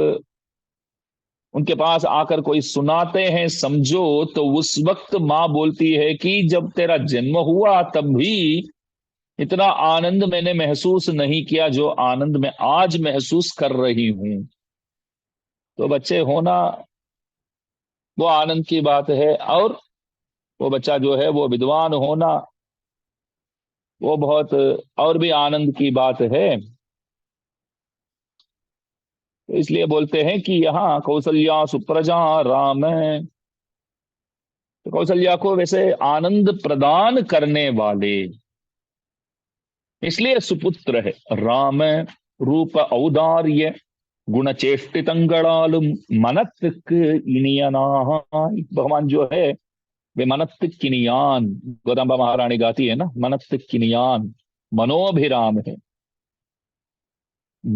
A: उनके पास आकर कोई सुनाते हैं समझो, तो उस वक्त माँ बोलती है कि जब तेरा जन्म हुआ तब भी इतना आनंद मैंने महसूस नहीं किया जो आनंद मैं आज महसूस कर रही हूं। तो बच्चे होना वो आनंद की बात है, और वो बच्चा जो है वो विद्वान होना वो बहुत और भी आनंद की बात है। तो इसलिए बोलते हैं कि यहाँ कौसल्या सुप्रजा राम है, तो कौसल्या को वैसे आनंद प्रदान करने वाले, इसलिए सुपुत्र है। राम रूप औदार्य गुण चेष्टितंगड़ालुम मनत्तिक इनियनाय, भगवान जो है वे मनत्तिक किनियान, गोदाम्बा महारानी गाती है ना, मनत्तिक किनियान, मनोभिराम है,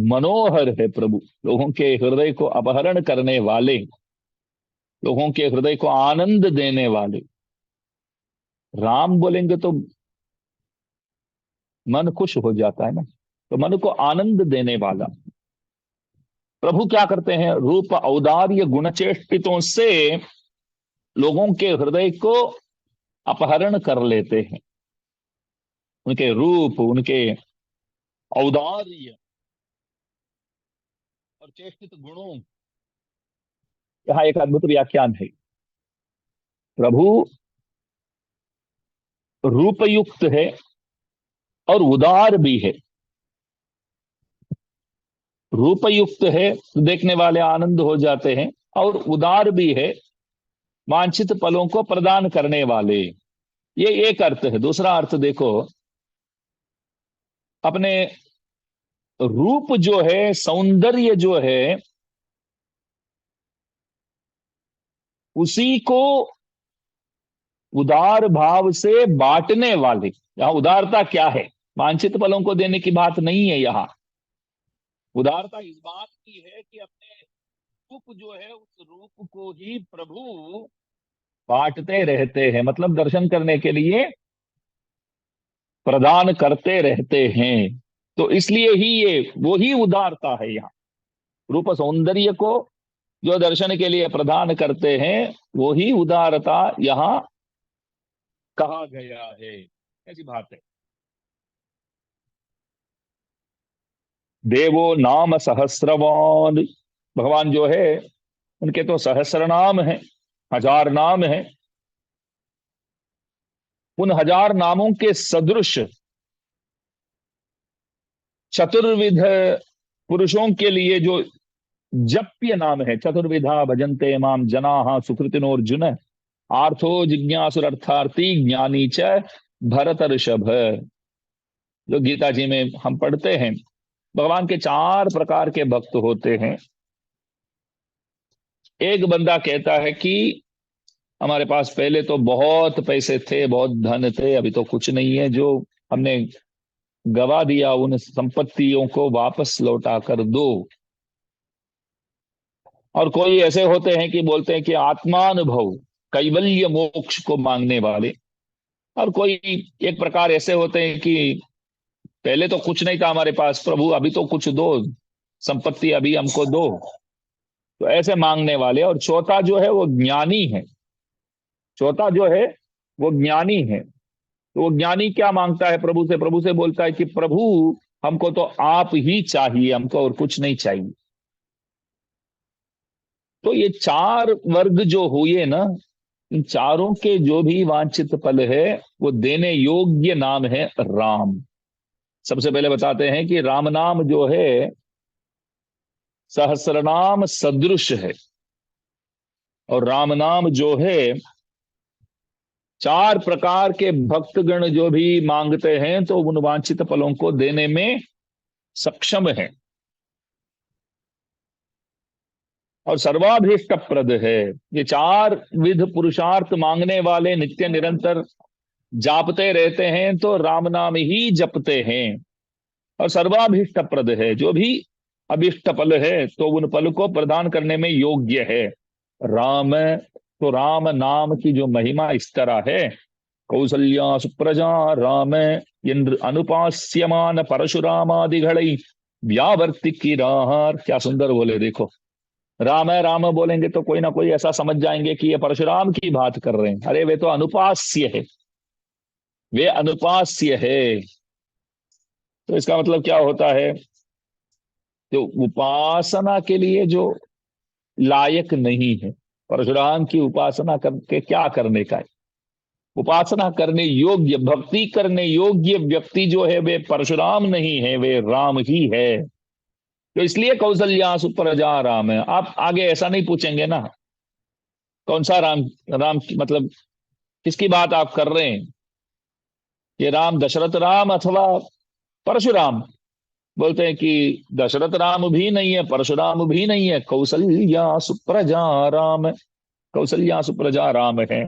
A: मनोहर है प्रभु, लोगों के हृदय को अपहरण करने वाले, लोगों के हृदय को आनंद देने वाले। राम बोलेंगे तो मन खुश हो जाता है ना, तो मन को आनंद देने वाला प्रभु क्या करते हैं? रूप औदार्य गुणचेष्टितों से लोगों के हृदय को अपहरण कर लेते हैं। उनके रूप, उनके औदार्य और चेष्टित गुणों, यहां एक अद्भुत व्याख्यान है। प्रभु रूपयुक्त है और उदार भी है। रूपयुक्त है तो देखने वाले आनंद हो जाते हैं, और उदार भी है, वांछित फलों को प्रदान करने वाले। ये एक अर्थ है। दूसरा अर्थ देखो, अपने रूप जो है, सौंदर्य जो है, उसी को उदार भाव से बांटने वाले। यहां उदारता क्या है? वांछित फलों को देने की बात नहीं है। यहां उदारता इस बात की है कि अपने रूप जो है उस रूप को ही प्रभु बांटते रहते हैं, मतलब दर्शन करने के लिए प्रदान करते रहते हैं। तो इसलिए ही ये वो ही उदारता है। यहाँ रूप सौंदर्य को जो दर्शन के लिए प्रदान करते हैं, वो ही उदारता यहाँ कहा गया है। ऐसी बात है। देवो नाम सहस्रवान, भगवान जो है उनके तो सहस्र नाम है, हजार नाम है। उन हजार नामों के सदृश चतुर्विध पुरुषों के लिए जो जप्य नाम है, चतुर्विधा भजन्ते माम जनाः सुकृतिनोर्जुन आर्थो जिज्ञासुरर्थार्थी ज्ञानी च भरत ऋषभ, जो गीता जी में हम पढ़ते हैं। भगवान के चार प्रकार के भक्त होते हैं। एक बंदा कहता है कि हमारे पास पहले तो बहुत पैसे थे, बहुत धन थे, अभी तो कुछ नहीं है, जो हमने गवा दिया उन संपत्तियों को वापस लौटा कर दो। और कोई ऐसे होते हैं कि बोलते हैं कि आत्मानुभव कैवल्य मोक्ष को मांगने वाले। और कोई एक प्रकार ऐसे होते हैं कि पहले तो कुछ नहीं था हमारे पास, प्रभु अभी तो कुछ दो, संपत्ति अभी हमको दो। तो ऐसे मांगने वाले। और चौथा जो है वो ज्ञानी है। चौथा जो है वो ज्ञानी है। तो वो ज्ञानी क्या मांगता है प्रभु से? प्रभु से बोलता है कि प्रभु, हमको तो आप ही चाहिए, हमको और कुछ नहीं चाहिए। तो ये चार वर्ग जो हुए ना, इन चारों के जो भी वांछित फल है वो देने योग्य नाम है राम। सबसे पहले बताते हैं कि राम नाम जो है सहस्रनाम सदृश है। और राम नाम जो है चार प्रकार के भक्तगण जो भी मांगते हैं तो उन वांछित फलों को देने में सक्षम है और सर्वाभीष्ट प्रद है। ये चार विध पुरुषार्थ मांगने वाले नित्य निरंतर जापते रहते हैं तो राम नाम ही जपते हैं। और सर्वाभीष्ट प्रद है, जो भी अभिष्ट फल है तो उन फल को प्रदान करने में योग्य है राम। तो राम नाम की जो महिमा इस तरह है, कौसल्या सुप्रजा राम इंद्र अनुपास्यमान परशुरामादिघड़ई व्यावर्ति की राहार। क्या सुंदर बोले देखो। राम है, राम बोलेंगे तो कोई ना कोई ऐसा समझ जाएंगे कि ये परशुराम की बात कर रहे हैं। अरे वे तो अनुपास्य है, वे अनुपास्य है। तो इसका मतलब क्या होता है? जो उपासना के लिए जो लायक नहीं है, परशुराम की उपासना करके क्या करने का है? उपासना करने योग्य, भक्ति करने योग्य व्यक्ति जो है वे परशुराम नहीं है, वे राम ही है। तो इसलिए कौशल्या सुप्रजा राम है। आप आगे ऐसा नहीं पूछेंगे ना कौन सा राम। राम मतलब किसकी बात आप कर रहे हैं? ये राम दशरथ राम अथवा परशुराम? बोलते हैं कि दशरथ राम भी नहीं है, परशुराम भी नहीं है, कौशल्या सुप्रजा राम। कौशल्या सुप्रजा राम है।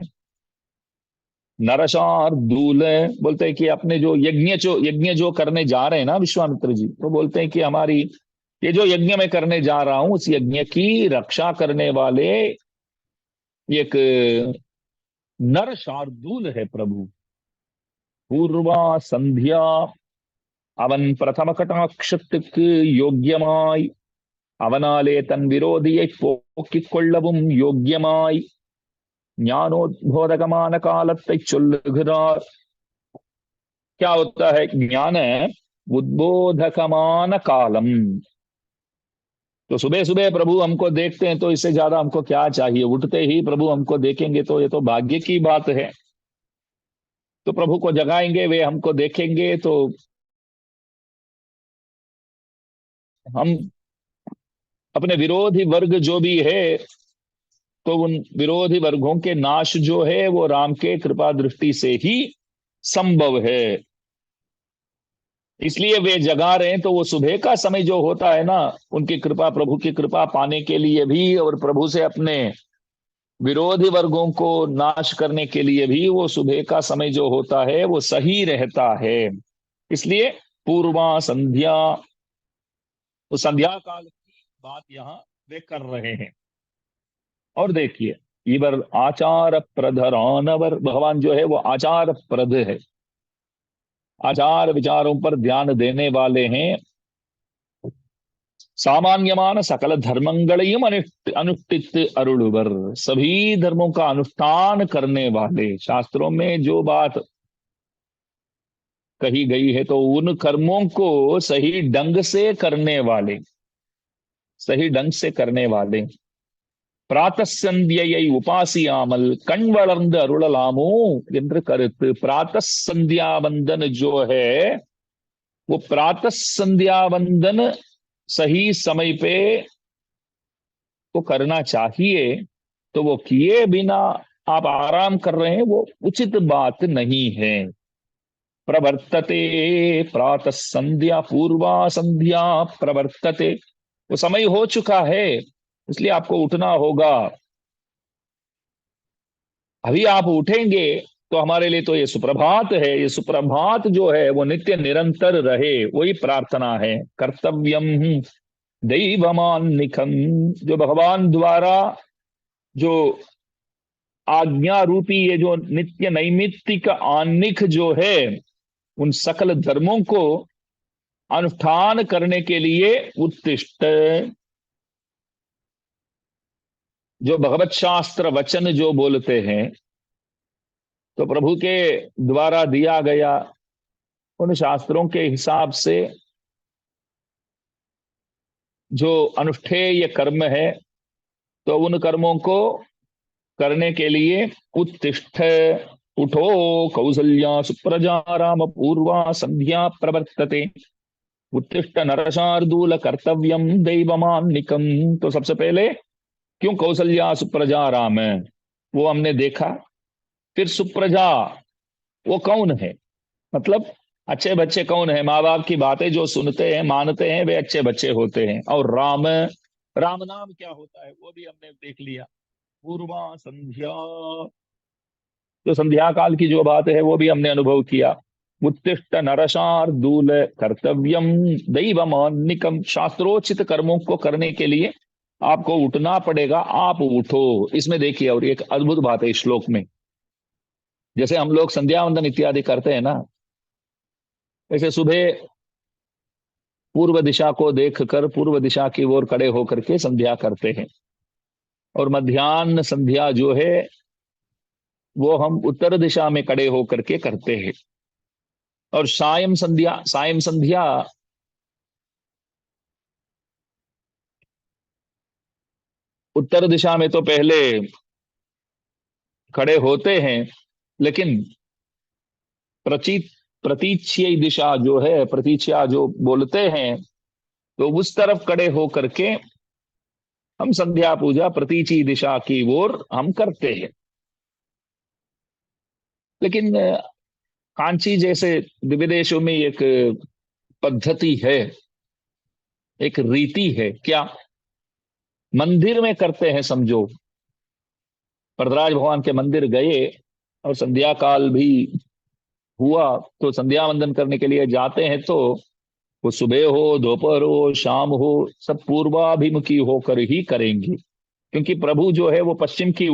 A: नरशार्दूल बोलते हैं कि अपने जो यज्ञ जो करने जा रहे हैं ना विश्वामित्र जी, तो बोलते हैं कि हमारी ये जो यज्ञ में करने जा रहा हूं उस यज्ञ की रक्षा करने वाले एक नर शार्दूल है प्रभु। पूर्वा संध्या അവൻ പ്രഥമ കടാക്ഷத்துக்கு യോഗ്യമായി അവനാലെ തൻ വിരോധിയെ പോക്കിക്കൊള്ളവും യോഗ്യമായി ज्ञानोद्बोधकमान कालத்தை சொல்லுகிறார்। क्या होता है ज्ञान? उद्बोधकमान कालम। तो सुबह सुबह प्रभु हमको देखते हैं तो इससे ज्यादा हमको क्या चाहिए? उठते ही प्रभु हमको देखेंगे तो ये तो भाग्य की बात है। तो प्रभु को जगाएंगे, वे हमको देखेंगे तो हम अपने विरोधी वर्ग जो भी है तो उन विरोधी वर्गों के नाश जो है वो राम के कृपा दृष्टि से ही संभव है। इसलिए वे जगा रहे हैं। तो वो सुबह का समय जो होता है ना, उनकी कृपा, प्रभु की कृपा पाने के लिए भी और प्रभु से अपने विरोधी वर्गों को नाश करने के लिए भी वो सुबह का समय जो होता है वो सही रहता है। इसलिए पूर्वा संध्या, तो संध्या काल की बात यहाँ वे कर रहे हैं। और देखिए, इवर आचार प्रधरानवर, भगवान जो है वो आचार प्रध है, आचार विचारों पर ध्यान देने वाले हैं। सामान्यमान सकल धर्मंगளையும் अनुष्ठित अरुणवर, सभी धर्मों का अनुष्ठान करने वाले। शास्त्रों में जो बात कही गई है तो उन कर्मों को सही ढंग से करने वाले, सही ढंग से करने वाले। प्रातः संध्यै உபாசியாமல் கண் வளர்ந்து அருளலாமோ என்று கருத்து। प्रातः संध्या वंदन जो है वो प्रातः संध्या वंदन सही समय पे को करना चाहिए। तो वो किए बिना आप आराम कर रहे हैं, वो उचित बात नहीं है। प्रवर्तते प्रातः संध्या पूर्वा संध्या प्रवर्तते, वो समय हो चुका है इसलिए आपको उठना होगा। अभी आप उठेंगे तो हमारे लिए तो ये सुप्रभात है। ये सुप्रभात जो है वो नित्य निरंतर रहे, वही प्रार्थना है। कर्तव्यम दैवमान्निकम, जो भगवान द्वारा जो आज्ञा रूपी ये जो नित्य नैमित्तिक आन्निक जो है उन सकल धर्मों को अनुष्ठान करने के लिए उत्तिष्ठ। जो भगवत शास्त्र वचन जो बोलते हैं, तो प्रभु के द्वारा दिया गया उन शास्त्रों के हिसाब से जो अनुष्ठेय कर्म है, तो उन कर्मों को करने के लिए उत्तिष्ठ, उठो, कौसल्या सुप्रजा राम पूर्वा संध्या प्रवर्तते, उत्तिष्ठ नरशार्दूल कर्तव्यम दैवमान्निकम। तो सबसे पहले क्यों कौसल्या सुप्रजा राम है, वो हमने देखा। फिर सुप्रजा वो कौन है, मतलब अच्छे बच्चे कौन है, माँ बाप की बातें जो सुनते हैं मानते हैं वे अच्छे बच्चे होते हैं। और राम, राम नाम क्या होता है वो भी हमने देख लिया। पूर्वा संध्या, तो संध्या काल की जो बात है वो भी हमने अनुभव किया। उत्तिष्ठ नरशार्दूल कर्तव्यम दैवमान्निकम, शास्त्रोचित कर्मों को करने के लिए आपको उठना पड़ेगा, आप उठो। इसमें देखिए, और एक अद्भुत बात है इस श्लोक में, जैसे हम लोग संध्या वंदन इत्यादि करते हैं ना, ऐसे सुबह पूर्व दिशा को देखकर पूर्व दिशा की ओर खड़े होकर के संध्या करते हैं, और मध्यान्ह संध्या जो है वो हम उत्तर दिशा में खड़े होकर के करते हैं। और सायं संध्या, सायं संध्या उत्तर दिशा में तो पहले खड़े होते हैं, लेकिन प्रची प्रतीच्य दिशा जो है, प्रतीच्या जो बोलते हैं, तो उस तरफ खड़े होकर के हम संध्या पूजा प्रतीची दिशा की ओर हम करते हैं। लेकिन कांची जैसे विदेशों में एक पद्धति है, एक रीति है, क्या मंदिर में करते हैं समझो। वरदराज भगवान के मंदिर गए और संध्या काल भी हुआ, तो संध्या वंदन करने के लिए जाते हैं, तो वो सुबह हो, दोपहर हो, शाम हो, सब पूर्वाभिमुखी होकर ही करेंगे, क्योंकि प्रभु जो है वो पश्चिम की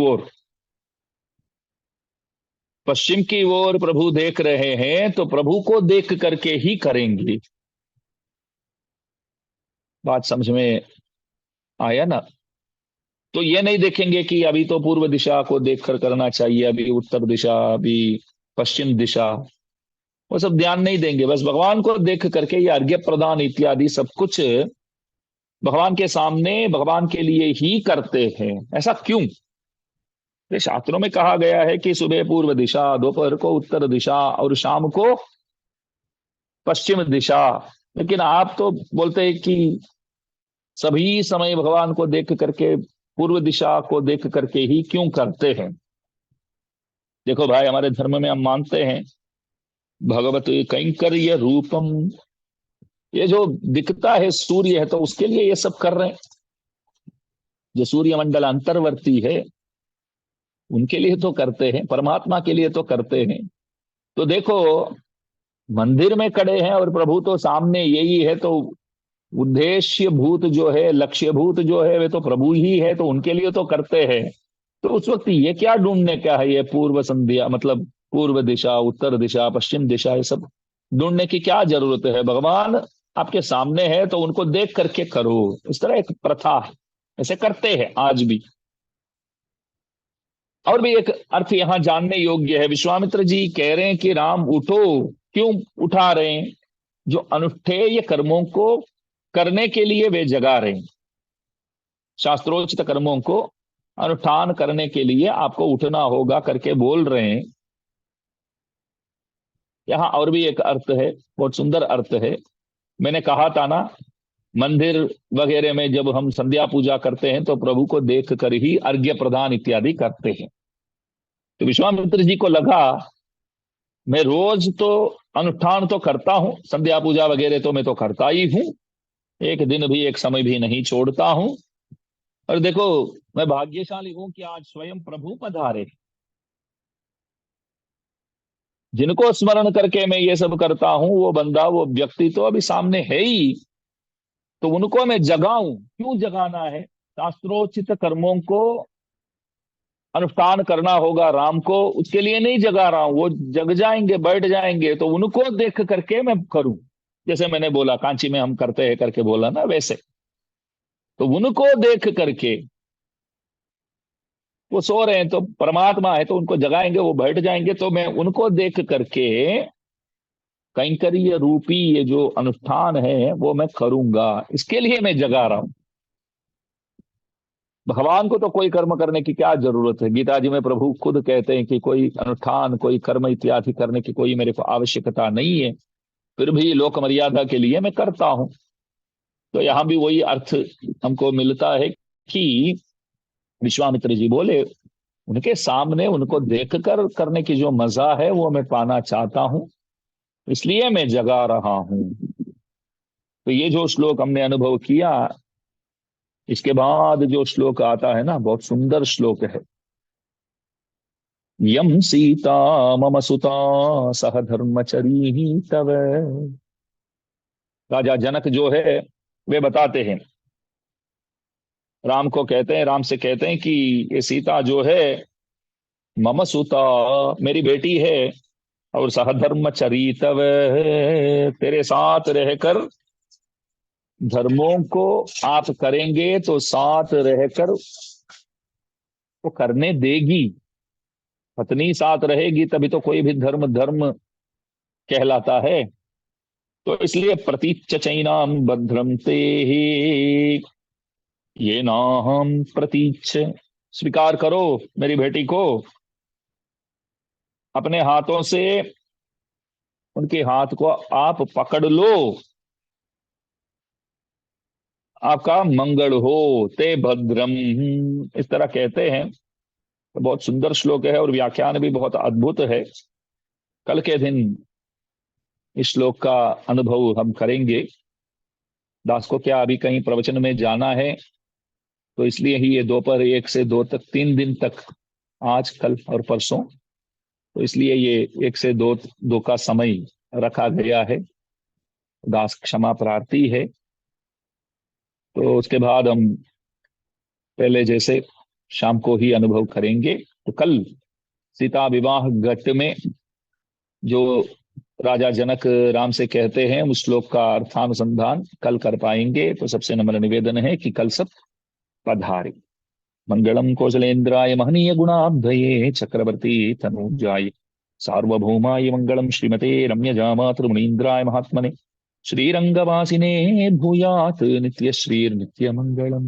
A: ओर प्रभु देख रहे हैं, तो प्रभु को देख करके ही करेंगे। बात समझ में आया ना? तो ये नहीं देखेंगे कि अभी तो पूर्व दिशा को देखकर करना चाहिए, अभी उत्तर दिशा, अभी पश्चिम दिशा, वो सब ध्यान नहीं देंगे। बस भगवान को देख करके ये अर्घ्य प्रदान इत्यादि सब कुछ भगवान के सामने भगवान के लिए ही करते हैं। ऐसा क्यों? ये शास्त्रों में कहा गया है कि सुबह पूर्व दिशा, दोपहर को उत्तर दिशा और शाम को पश्चिम दिशा। लेकिन आप तो बोलते हैं कि सभी समय भगवान को देख करके, पूर्व दिशा को देख करके ही क्यों करते हैं। देखो भाई, हमारे धर्म में हम मानते हैं भगवत कैंकर्य रूपम, ये जो दिखता है सूर्य है, तो उसके लिए ये सब कर रहे हैं। जो सूर्य मंडल अंतर्वर्ती है उनके लिए तो करते हैं, परमात्मा के लिए तो करते हैं। तो देखो, मंदिर में खड़े हैं और प्रभु तो सामने यही है, तो उद्देश्य भूत जो है, लक्ष्य भूत जो है, वे तो प्रभु ही है, तो उनके लिए तो करते हैं। तो उस वक्त ये क्या ढूंढने का है, ये पूर्व संध्या मतलब पूर्व दिशा, उत्तर दिशा, पश्चिम दिशा, ये सब ढूंढने की क्या जरूरत है? भगवान आपके सामने है तो उनको देख करके करो। इस तरह एक प्रथा है, ऐसे करते हैं आज भी। और भी एक अर्थ यहां जानने योग्य है। विश्वामित्र जी कह रहे हैं कि राम उठो, क्यों उठा रहे हैं? जो अनुष्ठेय कर्मों को करने के लिए वे जगा रहे हैं, शास्त्रोचित कर्मों को अनुष्ठान करने के लिए आपको उठना होगा करके बोल रहे हैं। यहाँ और भी एक अर्थ है, बहुत सुंदर अर्थ है। मैंने कहा था ना, मंदिर वगैरह में जब हम संध्या पूजा करते हैं तो प्रभु को देख कर ही अर्घ्य प्रदान इत्यादि करते हैं। तो विश्वामित्र जी को लगा, मैं रोज तो अनुष्ठान तो करता हूं, संध्या पूजा वगैरह तो मैं तो करता ही हूं, एक दिन भी एक समय भी नहीं छोड़ता हूं। और देखो, मैं भाग्यशाली हूं कि आज स्वयं प्रभु पधारे, जिनको स्मरण करके मैं ये सब करता हूं, वो बंदा, वो व्यक्ति तो अभी सामने है ही। तो उनको मैं जगाऊं, क्यों जगाना है? शास्त्रोचित कर्मों को अनुष्ठान करना होगा राम को, उसके लिए नहीं जगा रहा हूं। वो जग जाएंगे, बैठ जाएंगे, तो उनको देख करके मैं करूं। जैसे मैंने बोला कांची में हम करते हैं करके बोला ना, वैसे तो उनको देख करके वो सो रहे हैं तो परमात्मा है, तो उनको जगाएंगे, वो बैठ जाएंगे, तो मैं उनको देख करके कैंकर्य रूपी ये जो अनुष्ठान है वो मैं करूंगा, इसके लिए मैं जगा रहा हूं। भगवान को तो कोई कर्म करने की क्या जरूरत है। गीता जी में प्रभु खुद कहते हैं कि कोई अनुष्ठान, कोई कर्म इत्यादि करने की कोई मेरे को आवश्यकता नहीं है, फिर भी लोक मर्यादा के लिए मैं करता हूं। तो यहां भी वही अर्थ हमको मिलता है कि विश्वामित्र जी बोले, उनके सामने उनको देखकर करने की जो मजा है वो मैं पाना चाहता हूं, इसलिए मैं जगा रहा हूं। तो ये जो श्लोक हमने अनुभव किया, इसके बाद जो श्लोक आता है ना, बहुत सुंदर श्लोक है। यम सीता मम सुता सह धर्मचरी तव। राजा जनक जो है वे बताते हैं, राम को कहते हैं, राम से कहते हैं कि ये सीता जो है मम सुता, मेरी बेटी है, और सह धर्मचरी तव, तेरे साथ रहकर धर्मों को आप करेंगे तो साथ रहकर वो करने देगी। पत्नी साथ रहेगी तभी तो कोई भी धर्म धर्म कहलाता है। तो इसलिए प्रतीच्य चैनाम भद्रम ते ही, ये नाम प्रतीच्य, स्वीकार करो मेरी बेटी को, अपने हाथों से उनके हाथ को आप पकड़ लो, आपका मंगल हो, ते भद्रम, इस तरह कहते हैं। तो बहुत सुंदर श्लोक है और व्याख्यान भी बहुत अद्भुत है। कल के दिन इस श्लोक का अनुभव हम करेंगे। दास को क्या अभी कहीं प्रवचन में जाना है, तो इसलिए ही ये दोपहर 1 से 2 तक, 3 दिन तक, आज कल और परसों, तो इसलिए ये 1 से 2 का समय रखा गया है। दास क्षमा प्रार्थी है। तो उसके बाद हम पहले जैसे शाम को ही अनुभव करेंगे। तो कल सीता विवाह घट में जो राजा जनक राम से कहते हैं उस श्लोक का अर्थानुसंधान कल कर पाएंगे। तो सबसे नम्र निवेदन है कि कल सब पधारे। मंगलम कौशलेन्द्राय महनीय गुणाब्धये चक्रवर्ती तनूजाय सार्वभौमाय मंगलम श्रीमते रम्यजा मातृमुनीन्द्राय महात्मने श्रीरंगवासिने भूयात् नित्यश्रीर्नित्यमंगलम्।